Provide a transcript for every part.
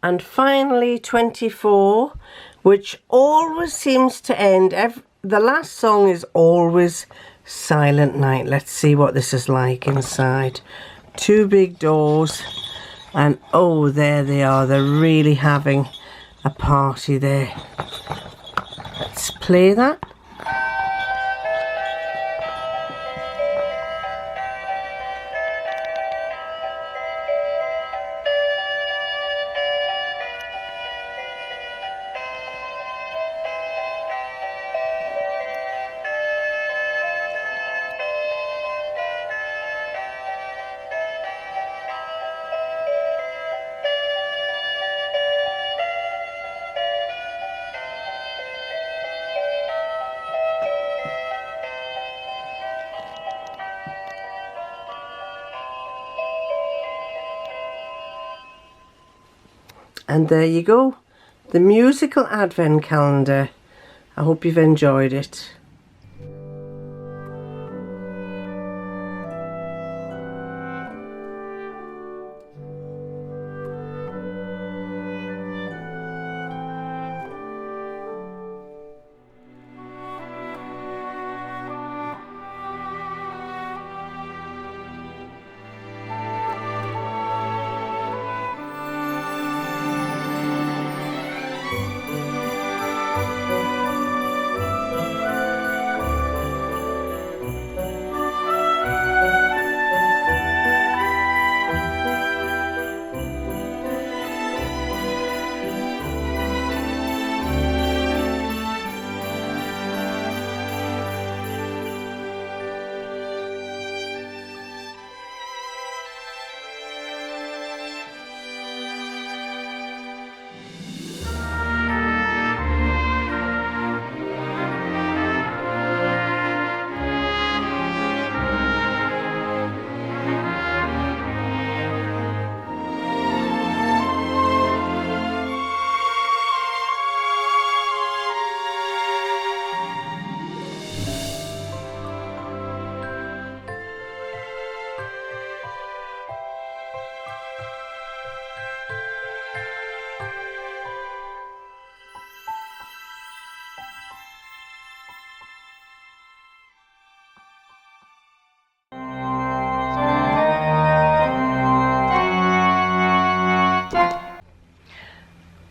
And finally 24, which always seems to end, the last song is always Silent Night. Let's see what this is like inside. Two big doors, and oh, there they are. They're really having a party there. Let's play that. And there you go, the musical advent calendar. I hope you've enjoyed it.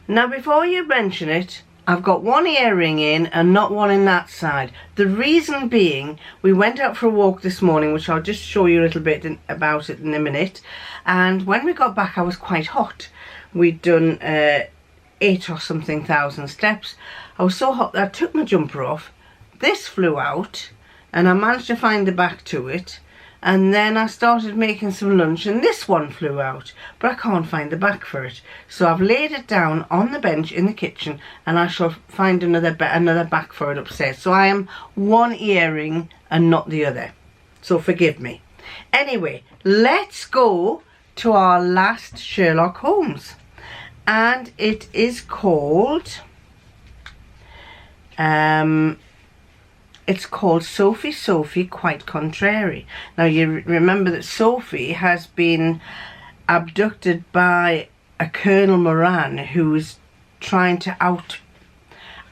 Now before you mention it, I've got one earring in and not one in that side. The reason being, we went out for a walk this morning, which I'll just show you a little bit about it in a minute. And when we got back, I was quite hot. We'd done 8 or something thousand steps. I was so hot that I took my jumper off. This flew out and I managed to find the back to it. And then I started making some lunch and this one flew out, but I can't find the back for it. So I've laid it down on the bench in the kitchen and I shall find another back for it upstairs. So I am one earring and not the other. So forgive me. Anyway, let's go to our last Sherlock Holmes. And it is called... It's called Sophie, Sophie, Quite Contrary. Now you remember that Sophie has been abducted by a Colonel Moran who's trying to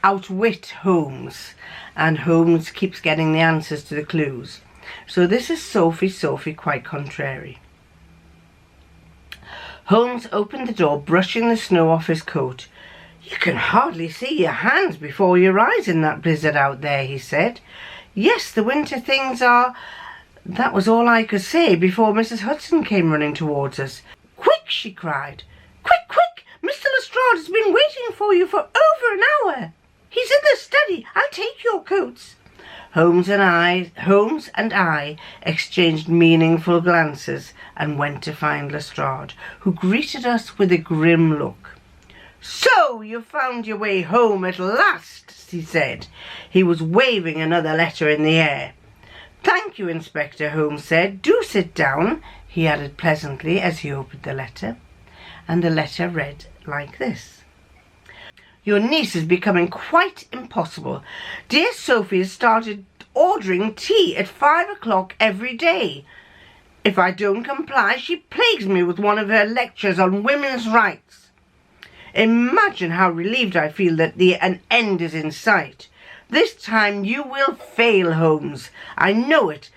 outwit Holmes, and Holmes keeps getting the answers to the clues. So this is Sophie, Sophie, Quite Contrary. Holmes opened the door, brushing the snow off his coat. "You can hardly see your hands before your eyes in that blizzard out there," he said. "Yes, the winter things are..." That was all I could say before Mrs. Hudson came running towards us. "Quick!" she cried. "Quick, quick! Mr. Lestrade has been waiting for you for over an hour. He's in the study. I'll take your coats." Holmes and I exchanged meaningful glances and went to find Lestrade, who greeted us with a grim look. "So you found your way home at last," he said. He was waving another letter in the air. "Thank you, Inspector," Holmes said. "Do sit down," he added pleasantly as he opened the letter. And the letter read like this. "Your niece is becoming quite impossible. Dear Sophie has started ordering tea at 5 o'clock every day. If I don't comply, she plagues me with one of her lectures on women's rights. Imagine how relieved I feel that an end is in sight. This time you will fail, Holmes. I know it.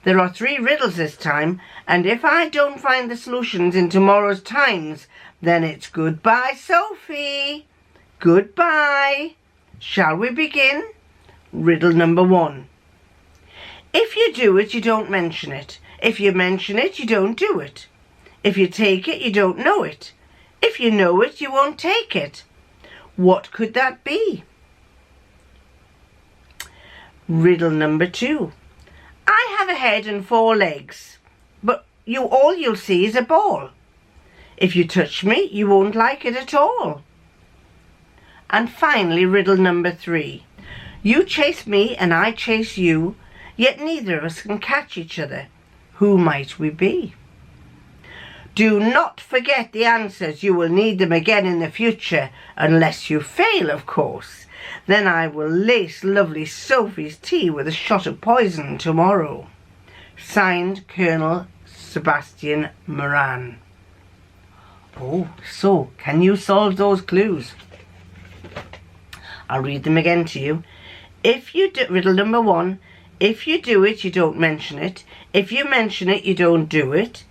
There are 3 riddles this time, and if I don't find the solutions in tomorrow's Times, then it's goodbye, Sophie. Goodbye. Shall we begin? Riddle number 1. If you do it, you don't mention it. If you mention it, you don't do it. If you take it, you don't know it. If you know it, you won't take it. What could that be? Riddle number 2. I have a head and 4 legs, but all you'll see is a ball. If you touch me, you won't like it at all. And finally, riddle number 3. You chase me and I chase you, yet neither of us can catch each other. Who might we be? Do not forget the answers. You will need them again in the future, unless you fail, of course. Then I will lace lovely Sophie's tea with a shot of poison tomorrow. Signed, Colonel Sebastian Moran. Oh, so can you solve those clues? I'll read them again to you. Riddle number 1. If you do it, you don't mention it. If you mention it, you don't do it.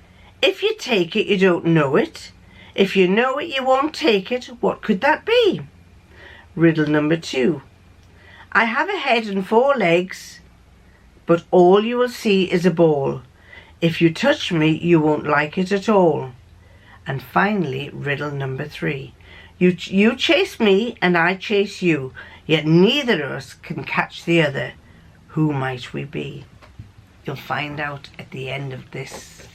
If you take it, you don't know it. If you know it, you won't take it. What could that be? Riddle number 2. I have a head and 4 legs, but all you will see is a ball. If you touch me, you won't like it at all. And finally, riddle number 3. You chase me and I chase you, yet neither of us can catch the other. Who might we be? You'll find out at the end of this.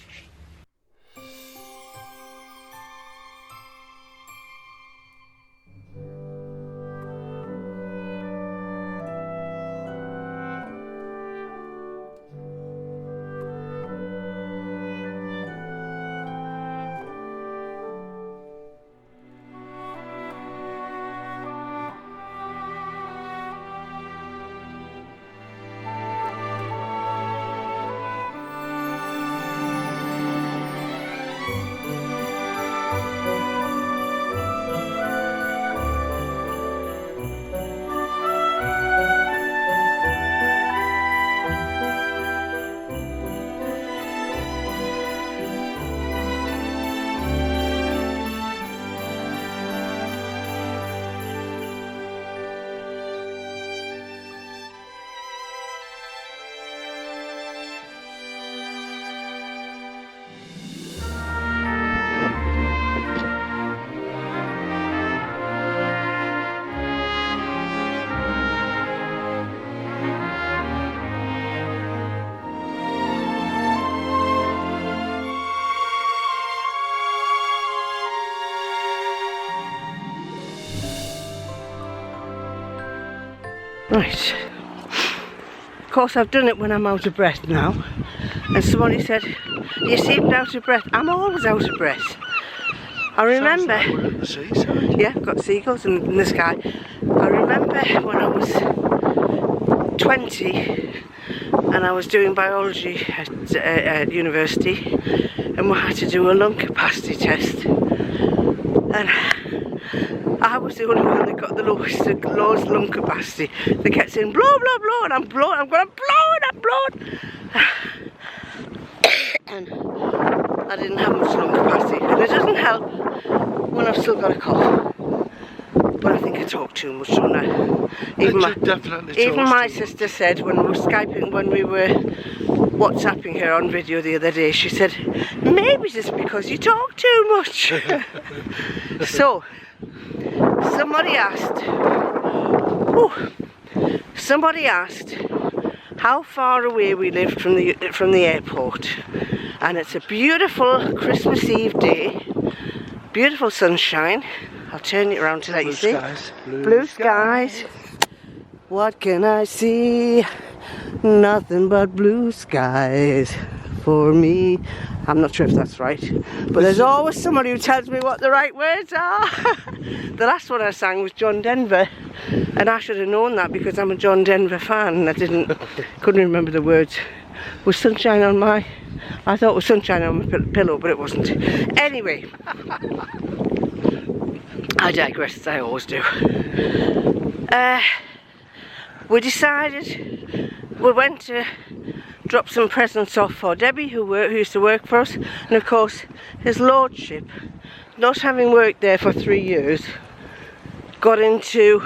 Right, of course I've done it when I'm out of breath now, and somebody said, you seemed out of breath. I'm always out of breath. I remember, like we're at the seaside. Yeah, I've got seagulls in the sky. I remember when I was 20 and I was doing biology at university, and we had to do a lung capacity test, and I was the only one that got the lowest lung capacity. They kept saying blow, blow, blow, and I'm blowing, I'm going to blow and I'm blowing. And I didn't have much lung capacity, and it doesn't help when I've still got a cough. But I think I talk too much, don't I? Even my sister said when we were Skyping, when we were WhatsApping her on video the other day, she said, maybe it's because you talk too much. So, somebody asked how far away we lived from the airport, and it's a beautiful Christmas Eve day, beautiful sunshine. I'll turn it around to let you see. Blue skies. What can I see? Nothing but blue skies for me. I'm not sure if that's right, but there's always somebody who tells me what the right words are. The last one I sang was John Denver, and I should have known that because I'm a John Denver fan, and I couldn't remember the words. Was sunshine on my... I thought it was sunshine on my pillow, but it wasn't. Anyway, I digress, as I always do. We decided we went to drop some presents off for Debbie, who used to work for us, and of course his lordship, not having worked there for 3 years, got into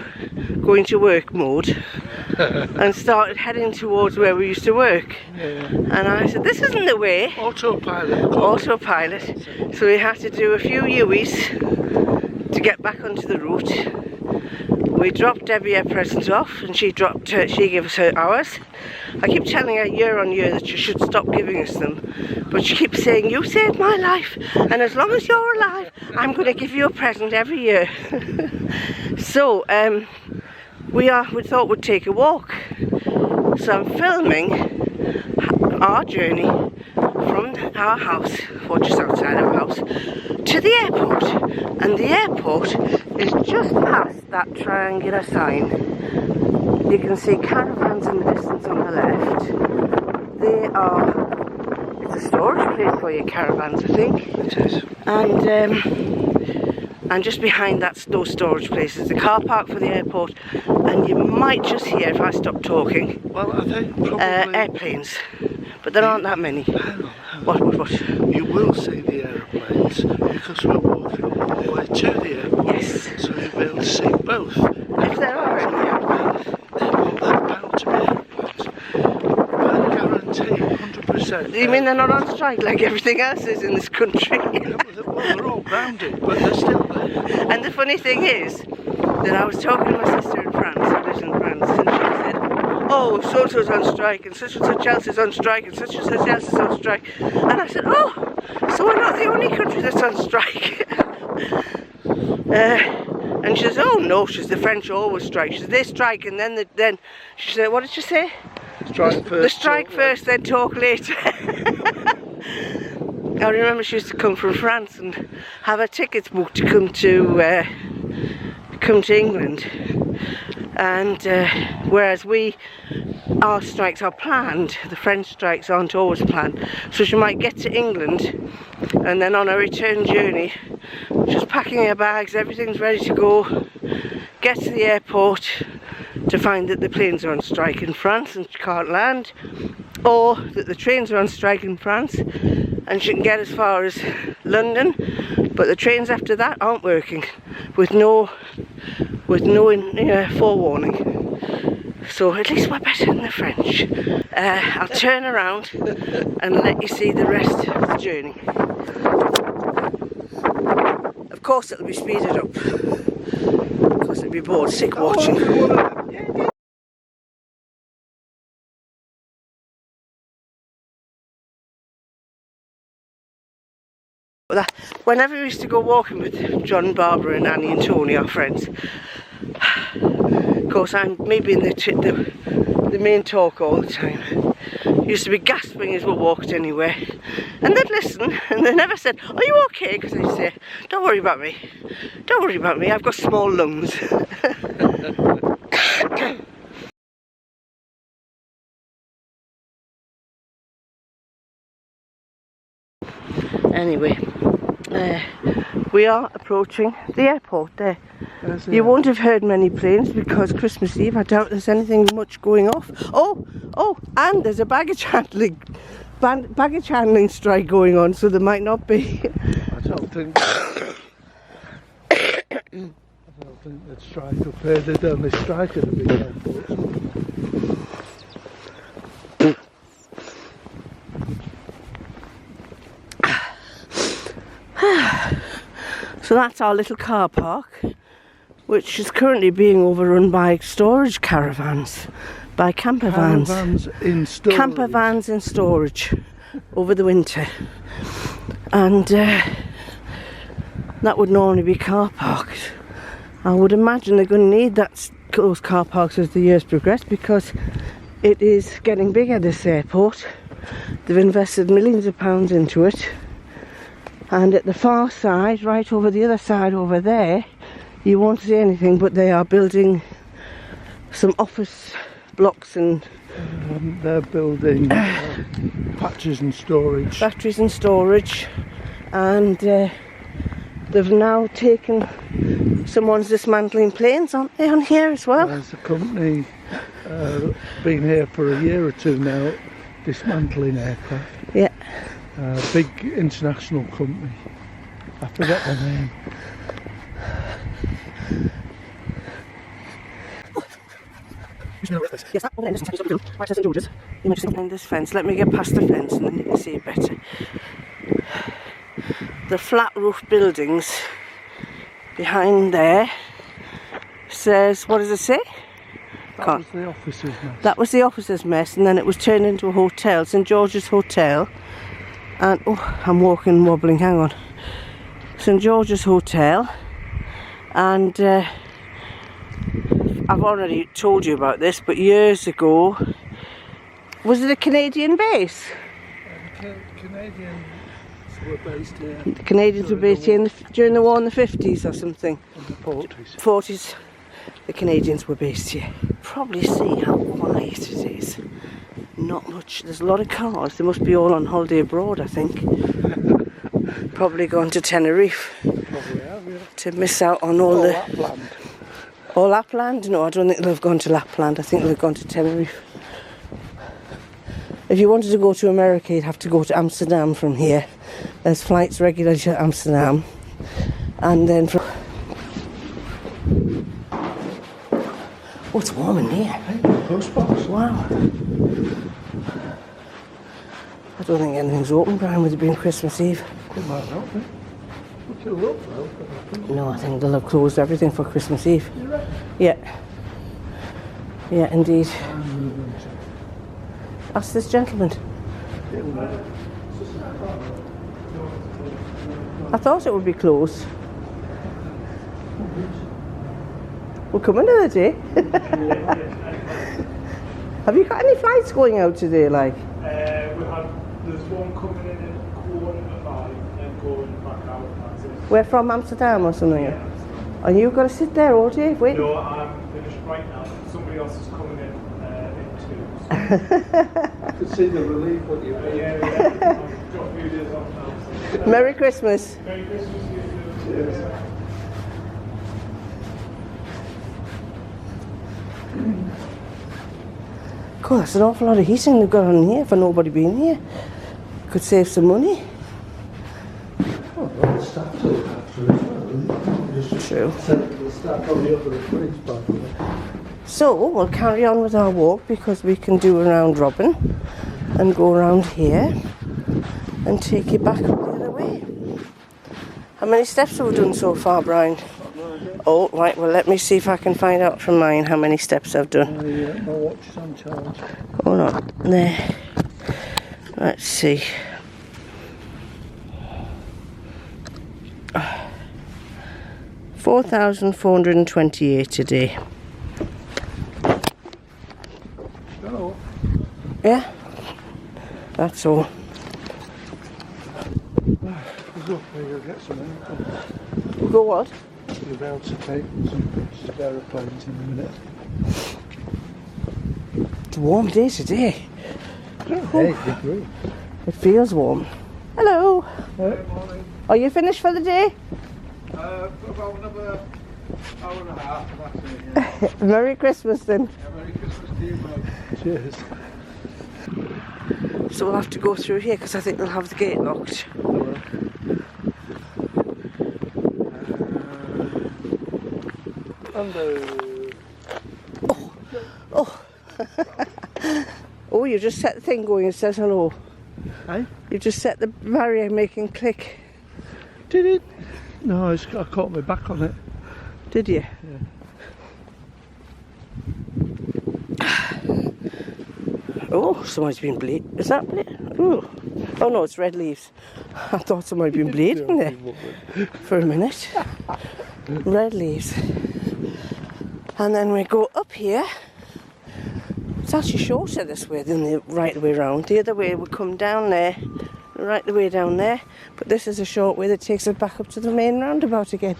going to work mode and started heading towards where we used to work. Yeah. And I said, this isn't the way. Autopilot. Autopilot. So we had to do a few U-E's to get back onto the route. We dropped Debbie her presents off, and she gave us ours. I keep telling her year on year that she should stop giving us them, but she keeps saying, you saved my life, and as long as you're alive, I'm going to give you a present every year. So we thought we'd take a walk. So I'm filming our journey from our house, or just outside our house, to the airport. And the airport is just past that triangular sign. You can see caravans in the distance on the left. It's a storage place for your caravans, I think. It is. And just behind those storage places, the car park for the airport, and you might just hear, if I stop talking, well, I think probably airplanes, but there aren't that many. Hang on. What? You will see the aeroplanes because we're walking all the way to the airport. Yes. So you'll be able to see both. If there are any. They're bound to be airplanes. I guarantee 100%. You mean they're not on strike like everything else is in this country? Well, they're all grounded, but they're still there. And the funny thing is that I was talking to my sister in France, who lives in France, and she said, oh, so-and-so's on strike, and such else is on strike, and such else is on strike. And I said, oh, so we're not the only country that's on strike. And she says, oh no, she says, the French always strike. She says, they strike, and then she said, what did she say? Strike first. The strike first, then talk later. I remember she used to come from France and have her tickets booked to come to England, and whereas our strikes are planned, the French strikes aren't always planned. So she might get to England, and then on her return journey, she's packing her bags, everything's ready to go, get to the airport to find that the planes are on strike in France and she can't land, or that the trains are on strike in France and she can get as far as London, but the trains after that aren't working with no forewarning. So at least we're better than the French. I'll turn around and let you see the rest of the journey. Of course it'll be speeded up, because it'll be bored sick watching. Whenever we used to go walking with John, Barbara and Annie and Tony, our friends, of course I'm maybe in the main talk all the time, used to be gasping as we walked anywhere, and they'd listen and they never said, are you okay? Because they'd say, don't worry about me, I've got small lungs. Anyway, we are approaching the airport there. You won't have heard many planes because Christmas Eve, I doubt there's anything much going off. Oh, and there's a baggage handling strike going on, so there might not be. I don't think they'd strike up here. They'd only strike at the big airports. So that's our little car park, which is currently being overrun by storage caravans, by camper vans. Camper vans in storage over the winter. And that would normally be car parks. I would imagine they're going to need those car parks as the years progress, because it is getting bigger, this airport. They've invested millions of pounds into it. And at the far side, right over the other side over there, you won't see anything, but they are building some office blocks and they're building batteries and storage. Batteries and storage, and They've now taken, someone's dismantling planes, aren't they, on here as well? There's a company been here for a year or two now, dismantling aircraft. Yeah. Big international company. I forget the name. Yes, over there, right St George's. You might just behind this fence. Let me get past the fence and then you can see it better. The flat roof buildings behind there says, what does it say? That was the officers' mess. That was the officers' mess, and then it was turned into a hotel, St George's Hotel. And oh, I'm walking wobbling, hang on. St George's Hotel, and I've already told you about this, but years ago, was it a Canadian base? Canadians were based here. The Canadians were based here during the war in the 50s or something. In the 40s. 40s. The Canadians were based here. Probably see how quiet it is. Not much. There's a lot of cars. They must be all on holiday abroad, I think. Probably gone to Tenerife. Probably have, yeah. To miss out on all the... Lapland. Oh, Lapland? No, I don't think they've gone to Lapland. I think they've gone to Tenerife. If you wanted to go to America, you'd have to go to Amsterdam from here. There's flights regularly to Amsterdam. And then from... Oh, it's warm in here. Post box. Wow. I don't think anything's open, Brian, with it being Christmas Eve. It might not be. Look it up though. No, I think they'll have closed everything for Christmas Eve. You reckon? Yeah. Yeah, indeed. Ask this gentleman. I thought it would be closed. We'll come another day. Have you got any flights going out today, like? There's one coming in at 4:45 and going back out. That's it. We're from Amsterdam or something. Yeah. And you've got to sit there all day waiting? No, I'm finished right now. Somebody else is coming in 2. So. I could see the relief when you made. Yeah. I've got a few days off now. So. Merry Christmas. Merry Christmas to you. Cheers. God, that's an awful lot of heating they've got on here for nobody being here. Could save some money. Oh, well, the staff to look after as well. Just True. send the staff on the other fridge, by the way. So, we'll carry on with our walk because we can do a round robin and go around here and take you back up the other way. How many steps have we done so far, Brian? Oh, right, well, let me see if I can find out from mine how many steps I've done. My watch is on charge. Hold on, there. Let's see. $4,428 today. Hello. Yeah? That's all. We'll get some income. We'll go what? You'll be able to take some pictures of aeroplanes in a minute. It's a warm day today. 8 degrees. It feels warm. Hello. Good morning. Are you finished for the day? About another hour and a half. That's it, yeah. Merry Christmas then. Merry Christmas to you, mate. Cheers. So we'll have to go through here because I think they'll have the gate locked. Oh. Oh, you just set the thing going and says hello. Hey? You just set the barrier making click. Did it? No, I caught my back on it. Did you? Yeah. Oh, somebody's been bleeding. Is that bleeding? Ooh. Oh no, it's red leaves. I thought somebody'd been bleeding there for a minute. Red leaves. And then we go up here. It's actually shorter this way than the right way round. The other way would come down there, right the way down there. But this is a short way that takes us back up to the main roundabout again.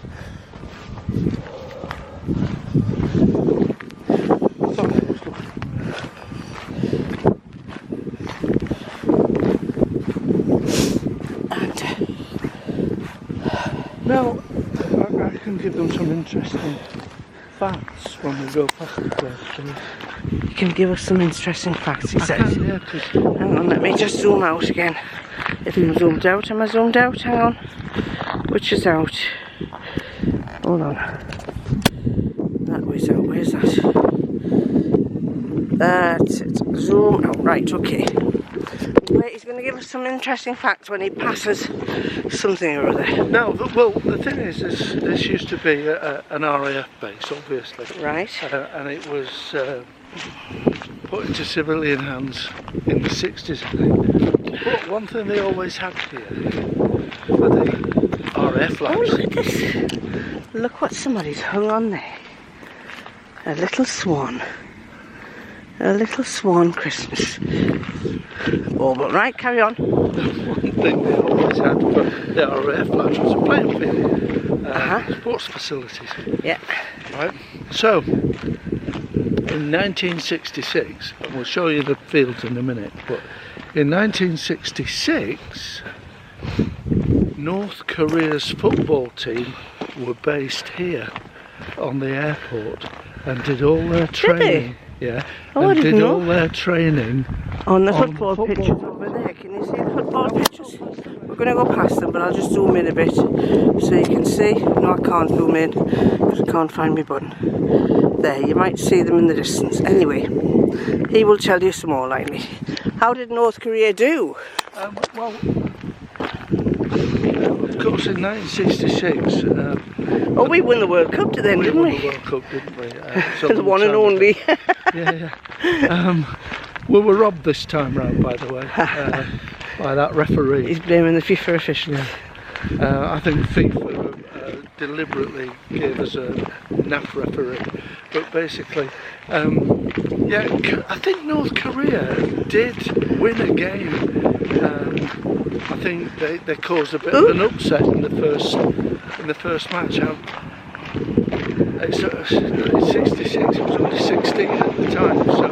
Now, interesting facts when we go past the place, please? You can give us some interesting facts, he says. Yeah, 'cause Hang on, let me just zoom out again. If I'm zoomed out, am I zoomed out? Hang on. Which is out? Hold on. That way's out, where's that? That's it. Zoom out, right, okay. Wait, he's going to give us some interesting facts when he passes something or other. no, well, the thing is, this used to be an RAF base, obviously. Right. And it was put into civilian hands in the 60s, I think. But one thing they always had here were the RAF Oh, lads. look at this. Look what somebody's hung on there. A little swan. A little swan Christmas. Oh, but right, carry on. One thing they always had for the RAF lads was a playing field, sports facilities. Yeah. Right. So, in 1966, and we'll show you the fields in a minute, but in 1966, North Korea's football team were based here on the airport and did all their training. Yeah, Oh, I and didn't did know. all their training On the on football pitches over there. Can you see the football pitches? We're going to go past them, but I'll just zoom in a bit so you can see. No, I can't zoom in because I can't find my button. There, you might see them in the distance. Anyway, he will tell you some more likely. How did North Korea do? Well, of course, in 1966. Oh, we won the World Cup then, didn't won we? the World Cup, didn't we? The one and only. Yeah. We were robbed this time round, by the way, by that referee. He's blaming the FIFA officials. I think FIFA deliberately gave us a naff referee, but basically, yeah, I think North Korea did win a game. I think they caused a bit of an upset in the first match. It's 66. It was only 16 at the time, so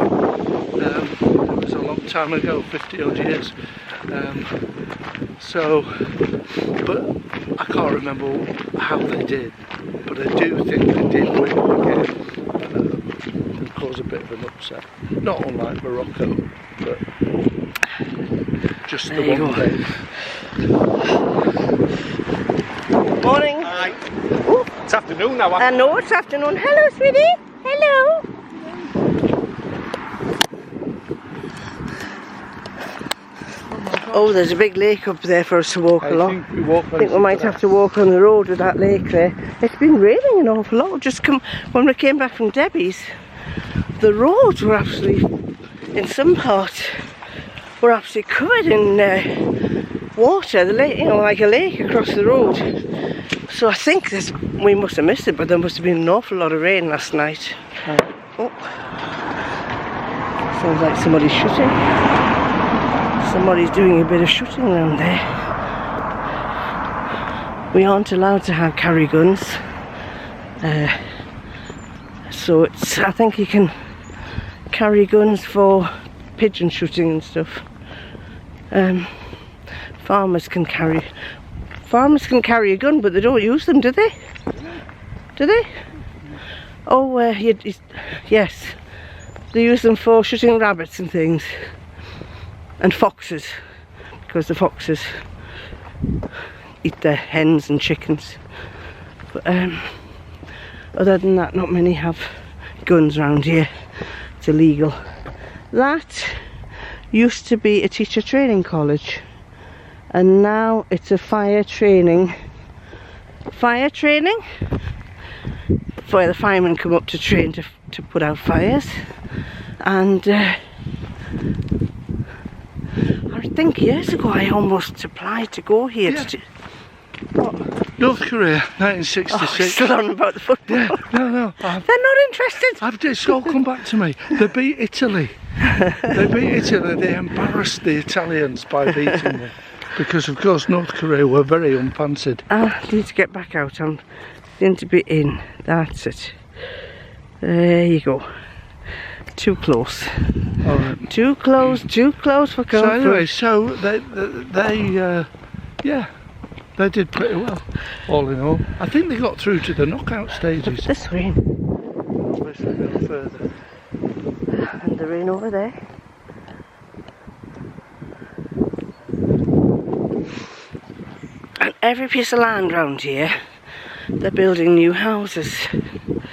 it was a long time ago, 50 odd years. But I can't remember how they did. But I do think they did win the game and cause a bit of an upset. Not unlike Morocco, but just the one game. Morning. Hi. It's afternoon now. I know it's afternoon. Hello, sweetie. Hello. Oh, there's a big lake up there for us to walk along. I think we might have to walk on the road with that lake there. It's been raining an awful lot. When we came back from Debbie's, the roads were actually, in some parts, were absolutely covered in water. The lake, like a lake across the road. So I think we must have missed it, but there must have been an awful lot of rain last night. Oh. Sounds like somebody's shooting. Somebody's doing a bit of shooting around there. We aren't allowed to carry guns. So I think you can carry guns for pigeon shooting and stuff. Farmers can carry a gun, but they don't use them, do they? Do they? Oh, yes. They use them for shooting rabbits and things. And foxes, because the foxes eat their hens and chickens. But other than that, not many have guns around here. It's illegal. That used to be a teacher training college, and now it's a fire training where the firemen come up to train to put out fires. And I think years ago I almost applied to go here. Yeah. To what? North Korea, 1966. Oh, still on about the football. Yeah, no. They're not interested. It's all come back to me. They beat Italy. They embarrassed the Italians by beating them. Because, of course, North Korea were very unfancied. I need to get back out. I'm going to be in. That's it. There you go. Too close. All right. Too close for comfort. So anyway, they they did pretty well, all in all. I think they got through to the knockout stages. This rain. Obviously a little further. And the rain over there. And every piece of land round here, they're building new houses.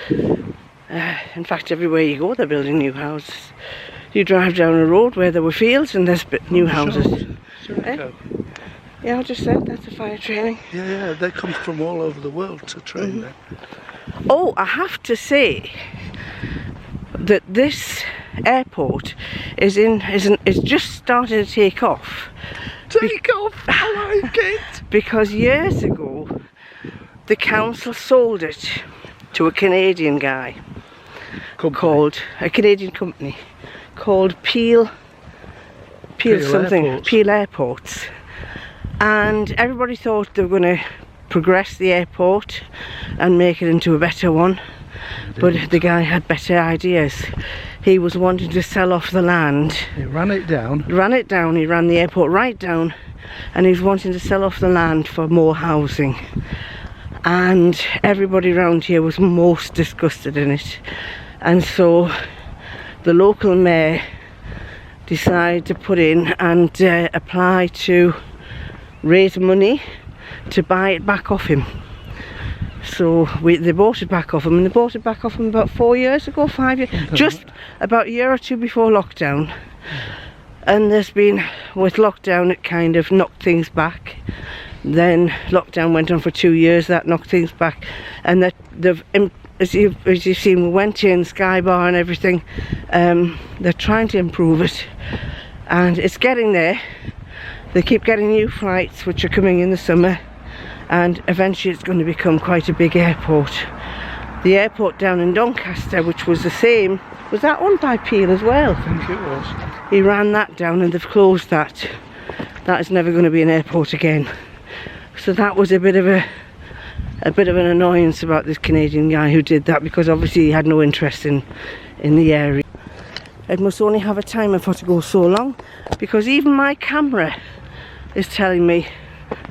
In fact, everywhere you go, they're building new houses. You drive down a road where there were fields and there's new houses. Eh? Yeah, I just said that's a fire training. Yeah, they come from all over the world to train there. Oh, I have to say that this airport is just starting to take off. Take off! I like it! Because years ago, the council sold it to a Canadian guy called a Canadian company called Peel Airports, and everybody thought they were going to progress the airport and make it into a better one. But the guy had better ideas. He was wanting to sell off the land. He ran it down. He ran the airport right down, and he was wanting to sell off the land for more housing. And everybody around here was most disgusted in it. And so the local mayor decided to put in and apply to raise money to buy it back off him. So they bought it back off him, and they bought it back off him about 4 years ago, 5 years, just about a year or two before lockdown. And there's been, with lockdown, it kind of knocked things back. Then lockdown went on for 2 years, that knocked things back, and that they've, as you've seen, we went in Sky Bar and everything. They're trying to improve it, and it's getting there. They keep getting new flights which are coming in the summer, and eventually it's going to become quite a big airport. The airport down in Doncaster, which was the same, was that owned by Peel as well? I think it was. He ran that down and they've closed that. That is never going to be an airport again. So that was a bit of an annoyance about this Canadian guy who did that, because obviously he had no interest in the area. It must only have a timer for it to go so long, because even my camera is telling me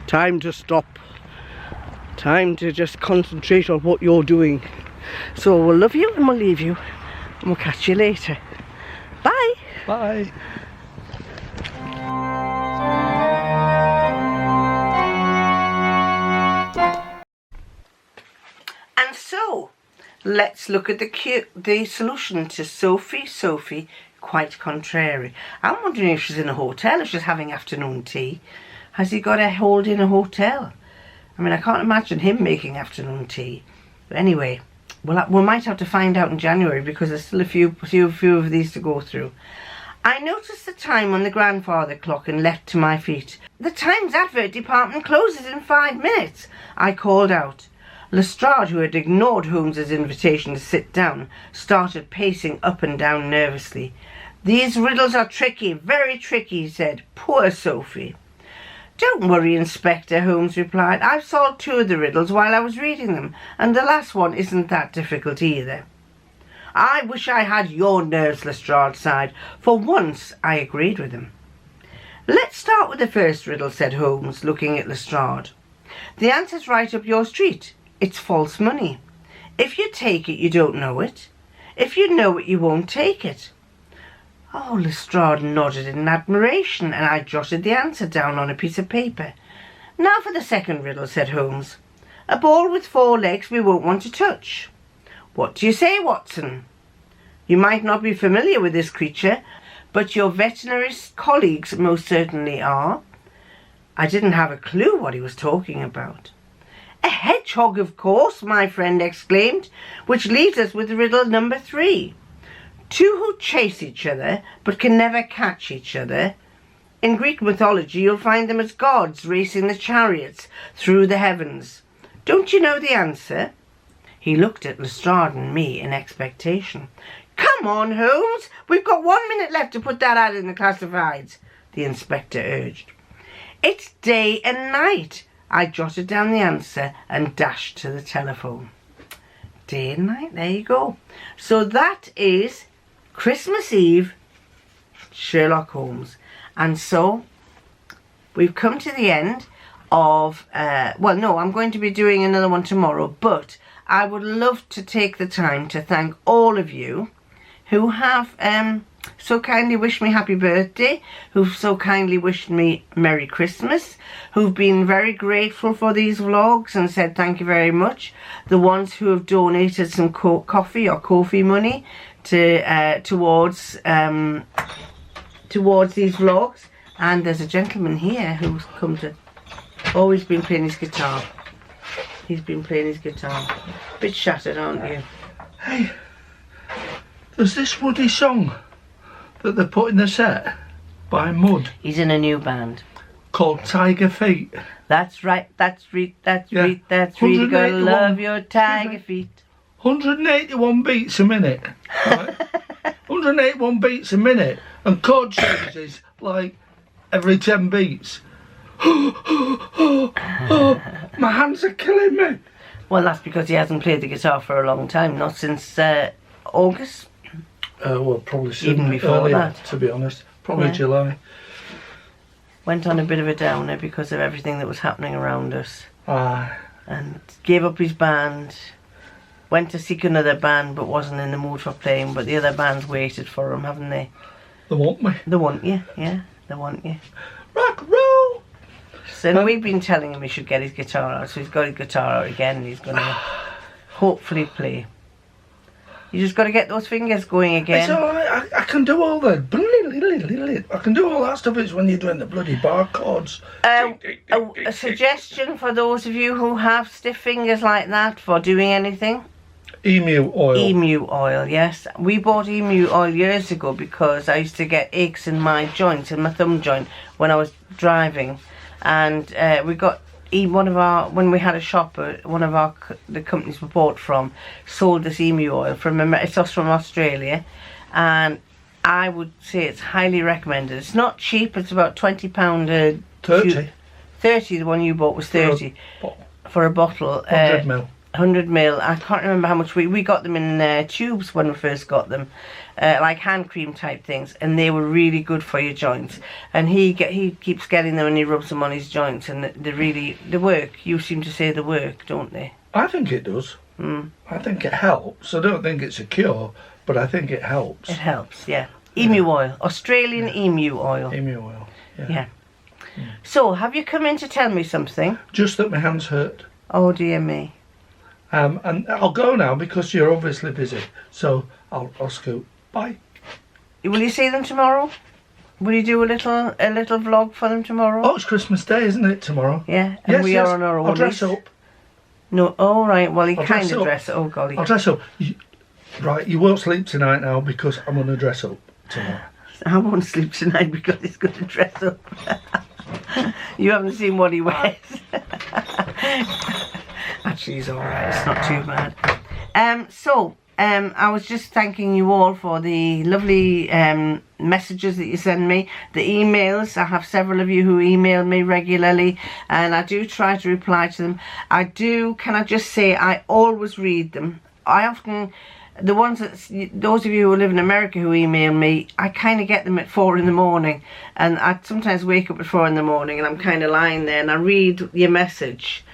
time to stop, time to just concentrate on what you're doing. So we'll love you and we'll leave you, and we'll catch you later. Bye. Bye. And so let's look at the solution to Sophie quite contrary. I'm wondering if she's in a hotel, if she's having afternoon tea. Has he got a hold in a hotel? I mean, I can't imagine him making afternoon tea. But anyway, we might have to find out in January, because there's still a few of these to go through. I noticed the time on the grandfather clock and leapt to my feet. The Times advert department closes in 5 minutes, I called out. Lestrade, who had ignored Holmes's invitation to sit down, started pacing up and down nervously. These riddles are tricky, very tricky, he said. Poor Sophie. Don't worry, Inspector, Holmes replied. I've solved 2 of the riddles while I was reading them, and the last one isn't that difficult either. I wish I had your nerves, Lestrade sighed. For once, I agreed with him. Let's start with the first riddle, said Holmes, looking at Lestrade. The answer's right up your street. It's false money. If you take it, you don't know it. If you know it, you won't take it. Oh, Lestrade nodded in admiration, and I jotted the answer down on a piece of paper. Now for the second riddle, said Holmes. A ball with 4 legs we won't want to touch. What do you say, Watson? You might not be familiar with this creature, but your veterinary colleagues most certainly are. I didn't have a clue what he was talking about. A hedgehog, of course, my friend exclaimed, which leaves us with riddle number 3. 2 who chase each other, but can never catch each other. In Greek mythology, you'll find them as gods racing the chariots through the heavens. Don't you know the answer? He looked at Lestrade and me in expectation. Come on, Holmes, we've got 1 minute left to put that ad in the classifieds, the inspector urged. It's day and night. I jotted down the answer and dashed to the telephone. Day and night, there you go. So that is Chrstmas Eve, Sherlock Holmes. And so we've come to the end of, well, no, I'm going to be doing another one tomorrow, but I would love to take the time to thank all of you who have so kindly wished me happy birthday, who've so kindly wished me Merry Christmas, who've been very grateful for these vlogs and said thank you very much, the ones who have donated some coffee or Ko-fi money to towards these vlogs. And there's a gentleman here who's come to, always been playing his guitar. He's been playing his guitar. Bit shattered, aren't you? Hey, there's this Woody song that they put in the set by Mud He's in a new band. called Tiger Feet. That's right, that's right, that's Yeah. right, that's right. You gotta 181 love your tiger feet. 181 beats a minute. Right? 181 beats a minute. And chord changes like every 10 beats. My hands are killing me. Well, that's because he hasn't played the guitar for a long time, not since August. Well, probably Even before earlier, that. to be honest. Probably Yeah. July. Went on a bit of a downer because of everything that was happening around us. And gave up his band. Went to seek another band but wasn't in the mood for playing. But the other bands waited for him, haven't they? They want me. They want you, yeah. They want you. Rock and roll! So we've been telling him he should get his guitar out. So he's got his guitar out again and he's going to hopefully play. You just got to get those fingers going again. It's alright, I can do all the... I can do all that stuff. It's when you're doing the bloody barcodes. A suggestion for those of you who have stiff fingers like that for doing anything? Emu oil. Emu oil, yes. We bought emu oil years ago because I used to get aches in my joints, in my thumb joint, when I was driving. And we got when we had a shop, the companies we bought from sold this emu oil it's us from Australia, and I would say it's highly recommended. It's not cheap, it's about £20 30. 30, the one you bought was 30 for a bottle. 100 mil. 100 mil. I can't remember how much we got them in tubes when we first got them, like hand cream type things, and they were really good for your joints. And he keeps getting them and he rubs them on his joints, and they work. You seem to say they work, don't they? I think it does. I think it helps. I don't think it's a cure, but I think it helps. It helps, yeah. Emu oil, Australian emu oil. Emu oil. Yeah. So, have you come in to tell me something? Just that my hands hurt. Oh dear me. And I'll go now because you're obviously busy. So I'll scoot. Bye. Will you see them tomorrow? Will you do a little vlog for them tomorrow? Oh, it's Christmas Day, isn't it, tomorrow? Yeah, and yes, we yes. are on our own. I'll dress up. No, all right. Well, you I'll kind dress of up. dress. Oh golly. I'll dress up. Right, you won't sleep tonight now because I'm going to dress up tomorrow. I won't sleep tonight because he's going to dress up. You haven't seen what he wears. Actually, he's all right. It's not too bad. I was just thanking you all for the lovely messages that you send me, the emails. I have several of you who email me regularly, and I do try to reply to them. Can I just say, I always read them. The ones those of you who live in America who email me, I kind of get them at 4 in the morning, and I sometimes wake up at 4 in the morning and I'm kind of lying there and I read your message.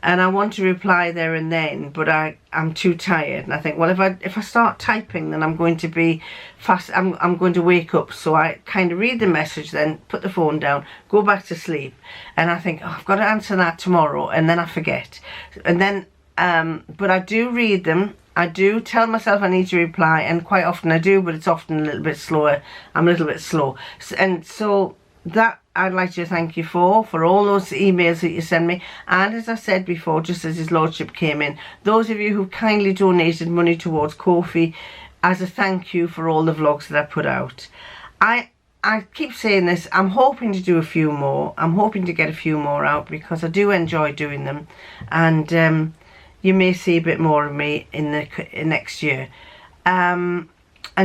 And I want to reply there and then, but I'm too tired. And I think, well, if I start typing, then I'm going to be fast. I'm going to wake up. So I kind of read the message, then put the phone down, go back to sleep. And I think, oh, I've got to answer that tomorrow. And then I forget. And then, but I do read them. I do tell myself I need to reply. And quite often I do, but it's often a little bit slower. I'm a little bit slow. And so that I'd like to thank you for all those emails that you send me. And as I said before, just as his lordship came in, those of you who kindly donated money towards Ko-fi as a thank you for all the vlogs that I put out. I keep saying this, I'm hoping to do a few more. I'm hoping to get a few more out because I do enjoy doing them. And you may see a bit more of me in the next year. And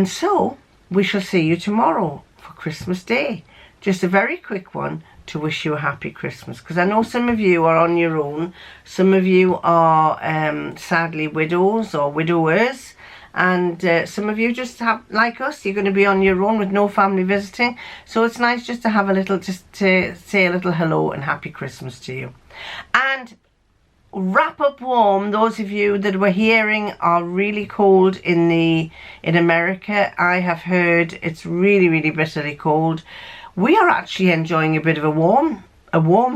so we shall see you tomorrow for Christmas Day. Just a very quick one to wish you a happy Christmas, because I know some of you are on your own. Some of you are sadly widows or widowers, and some of you just have, like us, you're going to be on your own with no family visiting. So it's nice just to have just to say a little hello and happy Christmas to you. And wrap up warm. Those of you that were hearing are really cold in America. I have heard it's really, really bitterly cold. We are actually enjoying a bit of a warm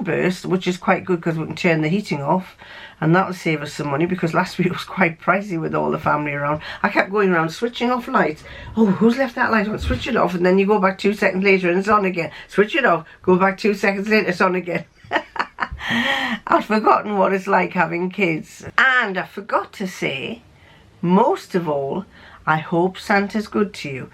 burst, which is quite good because we can turn the heating off, and that'll save us some money because last week was quite pricey with all the family around. I kept going around switching off lights. Oh, who's left that light on? Switch it off, and then you go back 2 seconds later and it's on again. Switch it off, go back 2 seconds later, it's on again. I've forgotten what it's like having kids. And I forgot to say, most of all, I hope Santa's good to you.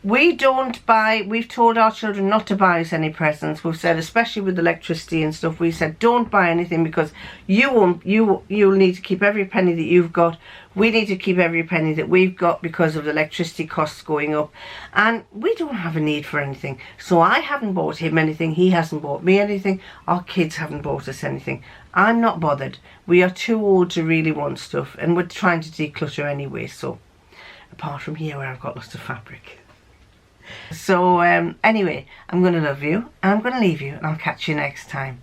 We've told our children not to buy us any presents. We've said, especially with electricity and stuff, we said don't buy anything because you'll need to keep every penny that you've got. We need to keep every penny that we've got because of the electricity costs going up, and we don't have a need for anything. So I haven't bought him anything, he hasn't bought me anything, our kids haven't bought us anything. I'm not bothered. We are too old to really want stuff, and we're trying to declutter anyway, so apart from here where I've got lots of fabric. So anyway, I'm going to love you and I'm going to leave you, and I'll catch you next time.